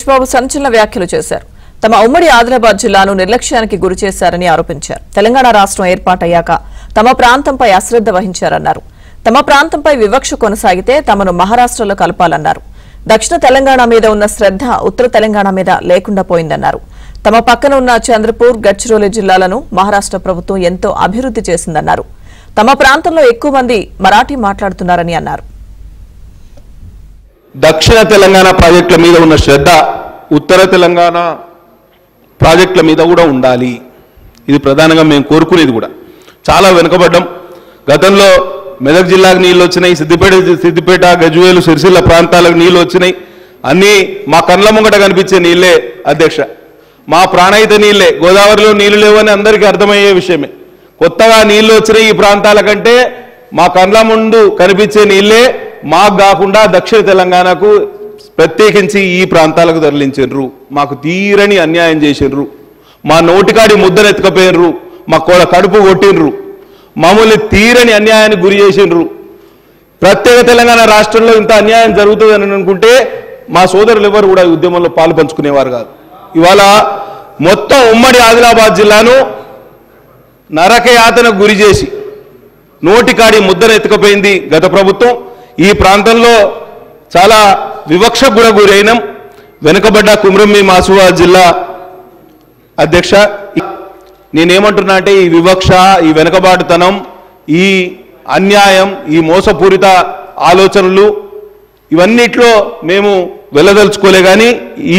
బాబు సంచలన వ్యాఖ్యలు చేశారు. తమ ఉమ్మడి ఆదిలాబాద్ జిల్లాను నిర్లక్ష్యానికి గురి చేశారని ఆరోపించారు. తెలంగాణ రాష్ట్రం ఏర్పాటయ్యాక తమ ప్రాంతంపై అశ్రద్ధ వహించారన్నారు. తమ ప్రాంతంపై వివక్ష కొనసాగితే తమను మహారాష్ట్రలో కలపాలన్నారు. దక్షిణ తెలంగాణ మీద ఉన్న శ్రద్ధ ఉత్తర తెలంగాణ మీద లేకుండా పోయిందన్నారు. తమ పక్కన ఉన్న చంద్రపూర్, గడ్చిరోలి జిల్లాలను మహారాష్ట్ర ప్రభుత్వం ఎంతో అభివృద్ధి చేసిందన్నారు. తమ ప్రాంతంలో ఎక్కువ మంది మరాఠీ మాట్లాడుతున్నారని అన్నారు. దక్షిణ తెలంగాణ ప్రాజెక్టుల మీద ఉన్న శ్రద్ధ ఉత్తర తెలంగాణ ప్రాజెక్టుల మీద కూడా ఉండాలి. ఇది ప్రధానంగా మేము కోరుకునేది కూడా. చాలా వెనుకబడ్డం. గతంలో మెదక్ జిల్లాకు నీళ్ళు వచ్చినాయి, సిద్దిపేట, గజ్వేలు, సిరిసిల్ల ప్రాంతాలకు నీళ్ళు వచ్చినాయి. అన్నీ మా కళ్ళ ముంగట కనిపించే నీళ్ళే అధ్యక్ష, మా ప్రాణహిత నీళ్ళే. గోదావరిలో నీళ్లు లేవని అందరికీ అర్థమయ్యే విషయమే. కొత్తగా నీళ్లు వచ్చినాయి ఈ ప్రాంతాల కంటే మా కళ్ళ ముందు కనిపించే నీళ్ళే మాకు కాకుండా దక్షిణ తెలంగాణకు ప్రత్యేకించి ఈ ప్రాంతాలకు తరలించారు. మాకు తీరని అన్యాయం చేసిర్రు. మా నోటికాడి ముద్దనెత్తుకపోయినరు, మా కడుపు కొట్టినరు, మామూలు తీరని అన్యాయానికి గురి చేసినరు. ప్రత్యేక తెలంగాణ రాష్ట్రంలో ఇంత అన్యాయం జరుగుతుందని అనుకుంటే మా సోదరులు ఎవరు కూడా ఈ ఉద్యమంలో పాలు పంచుకునేవారు కాదు. ఇవాళ మొత్తం ఉమ్మడి ఆదిలాబాద్ జిల్లాను నరకయాతనకు గురి చేసి నోటికాడి ముద్దనెత్తుకపోయింది గత ప్రభుత్వం. ఈ ప్రాంతంలో చాలా వివక్షకు కూడా గురైనాం. వెనుకబడ్డ కుమ్రంభీం ఆసిఫాబాద్ జిల్లా అధ్యక్ష, నేనేమంటున్నా అంటే ఈ వివక్ష, ఈ వెనుకబాటుతనం, ఈ అన్యాయం, ఈ మోసపూరిత ఆలోచనలు ఇవన్నిట్లో మేము వెళ్ళదలుచుకోలే. కానీ ఈ